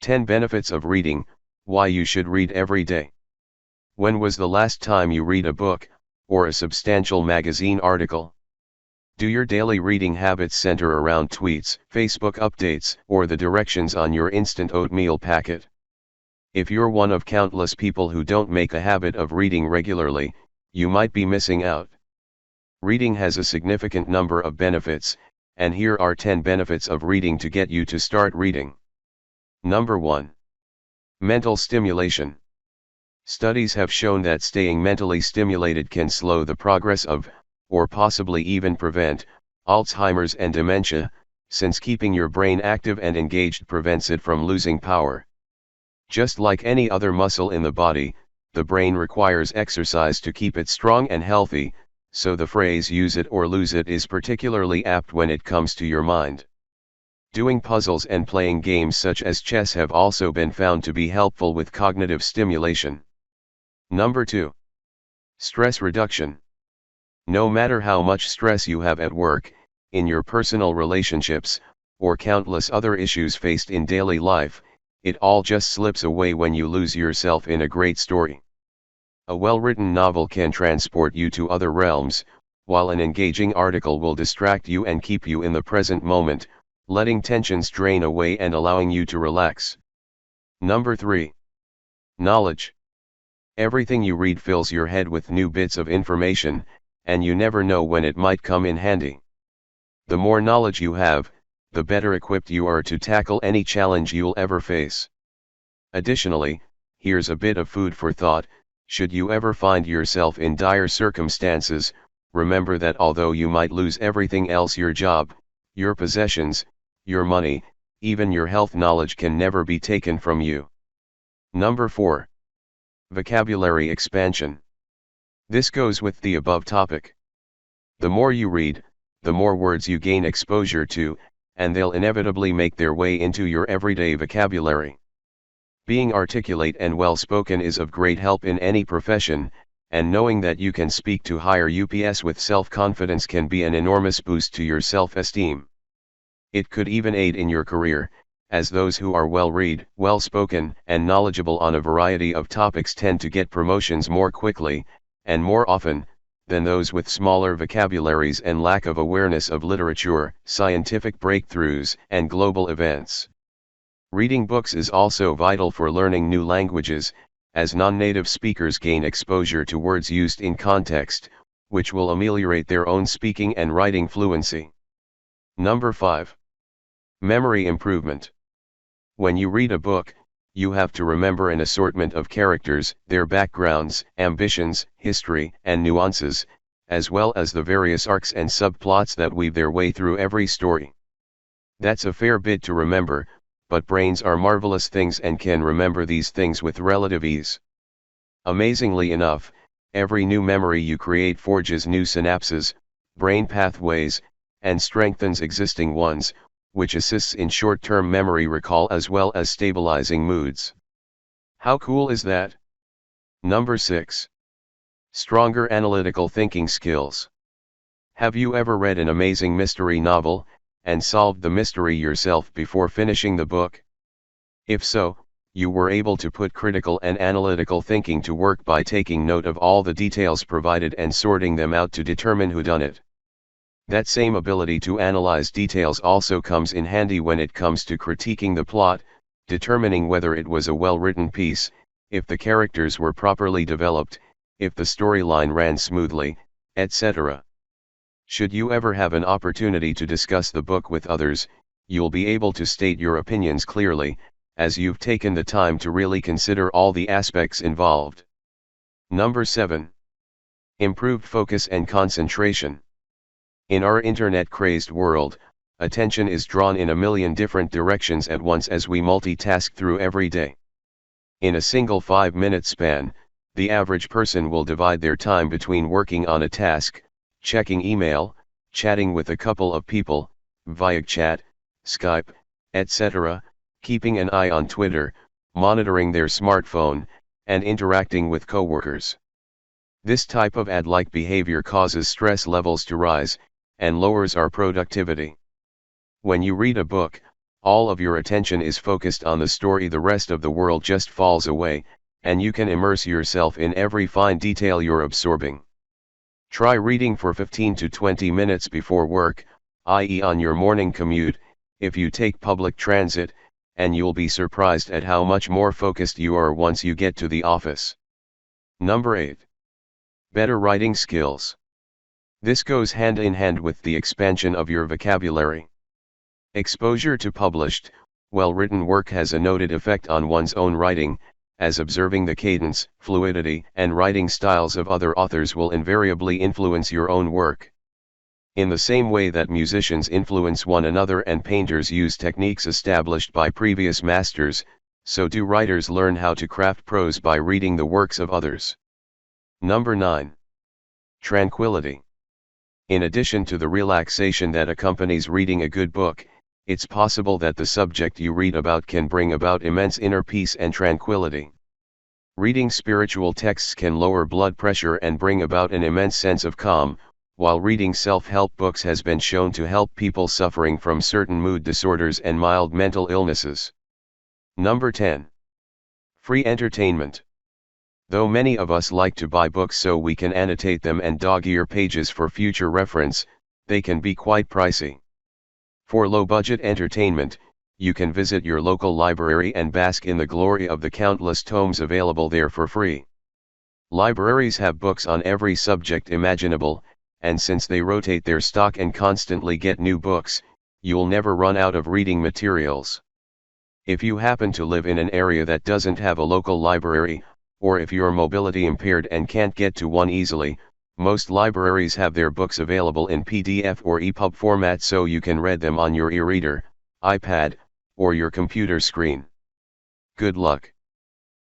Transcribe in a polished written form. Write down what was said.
10 Benefits of Reading, Why You Should Read Every Day. When was the last time you read a book, or a substantial magazine article? Do your daily reading habits center around tweets, Facebook updates, or the directions on your instant oatmeal packet? If you're one of countless people who don't make a habit of reading regularly, you might be missing out. Reading has a significant number of benefits, and here are 10 benefits of reading to get you to start reading. Number 1. Mental stimulation. Studies have shown that staying mentally stimulated can slow the progress of, or possibly even prevent, Alzheimer's and dementia, since keeping your brain active and engaged prevents it from losing power. Just like any other muscle in the body, the brain requires exercise to keep it strong and healthy, so the phrase "use it or lose it" is particularly apt when it comes to your mind. Doing puzzles and playing games such as chess have also been found to be helpful with cognitive stimulation. Number 2. Stress reduction. No matter how much stress you have at work, in your personal relationships, or countless other issues faced in daily life, it all just slips away when you lose yourself in a great story. A well-written novel can transport you to other realms, while an engaging article will distract you and keep you in the present moment, letting tensions drain away and allowing you to relax. Number 3. Knowledge. Everything you read fills your head with new bits of information, and you never know when it might come in handy. The more knowledge you have, the better equipped you are to tackle any challenge you'll ever face. Additionally, here's a bit of food for thought: should you ever find yourself in dire circumstances, remember that although you might lose everything else, your job, your possessions, your money, even your health, knowledge can never be taken from you. Number 4. Vocabulary expansion. This goes with the above topic. The more you read, the more words you gain exposure to, and they'll inevitably make their way into your everyday vocabulary. Being articulate and well-spoken is of great help in any profession, and knowing that you can speak to higher UPS with self-confidence can be an enormous boost to your self-esteem. It could even aid in your career, as those who are well-read, well-spoken, and knowledgeable on a variety of topics tend to get promotions more quickly, and more often, than those with smaller vocabularies and lack of awareness of literature, scientific breakthroughs, and global events. Reading books is also vital for learning new languages, as non-native speakers gain exposure to words used in context, which will ameliorate their own speaking and writing fluency. Number 5. Memory improvement. When you read a book, you have to remember an assortment of characters, their backgrounds, ambitions, history, and nuances, as well as the various arcs and subplots that weave their way through every story. That's a fair bit to remember, but brains are marvelous things and can remember these things with relative ease. Amazingly enough, every new memory you create forges new synapses, brain pathways, and strengthens existing ones, which assists in short-term memory recall as well as stabilizing moods. How cool is that? Number 6. Stronger analytical thinking skills. Have you ever read an amazing mystery novel, and solved the mystery yourself before finishing the book? If so, you were able to put critical and analytical thinking to work by taking note of all the details provided and sorting them out to determine who done it. That same ability to analyze details also comes in handy when it comes to critiquing the plot, determining whether it was a well-written piece, if the characters were properly developed, if the storyline ran smoothly, etc. Should you ever have an opportunity to discuss the book with others, you'll be able to state your opinions clearly, as you've taken the time to really consider all the aspects involved. Number 7. Improved focus and concentration. In our internet-crazed world, attention is drawn in a million different directions at once as we multitask through every day. In a single 5-minute span, the average person will divide their time between working on a task, checking email, chatting with a couple of people, via chat, Skype, etc., keeping an eye on Twitter, monitoring their smartphone, and interacting with coworkers. This type of ad-like behavior causes stress levels to rise, and lowers our productivity. When you read a book, All of your attention is focused on the story, the rest of the world just falls away, and you can immerse yourself in every fine detail you're absorbing. Try reading for 15 to 20 minutes before work, i.e. on your morning commute, if you take public transit, and you'll be surprised at how much more focused you are once you get to the office. Number 8. Better writing skills. This goes hand in hand with the expansion of your vocabulary. Exposure to published, well-written work has a noted effect on one's own writing, as observing the cadence, fluidity, and writing styles of other authors will invariably influence your own work. In the same way that musicians influence one another and painters use techniques established by previous masters, so do writers learn how to craft prose by reading the works of others. Number 9. Tranquility. In addition to the relaxation that accompanies reading a good book, it's possible that the subject you read about can bring about immense inner peace and tranquility. Reading spiritual texts can lower blood pressure and bring about an immense sense of calm, while reading self-help books has been shown to help people suffering from certain mood disorders and mild mental illnesses. Number 10. Free entertainment. Though many of us like to buy books so we can annotate them and dog-ear pages for future reference, they can be quite pricey. For low-budget entertainment, you can visit your local library and bask in the glory of the countless tomes available there for free. Libraries have books on every subject imaginable, and since they rotate their stock and constantly get new books, you'll never run out of reading materials. If you happen to live in an area that doesn't have a local library, or if you're mobility impaired and can't get to one easily, most libraries have their books available in PDF or EPUB format so you can read them on your e-reader, iPad, or your computer screen. Good luck.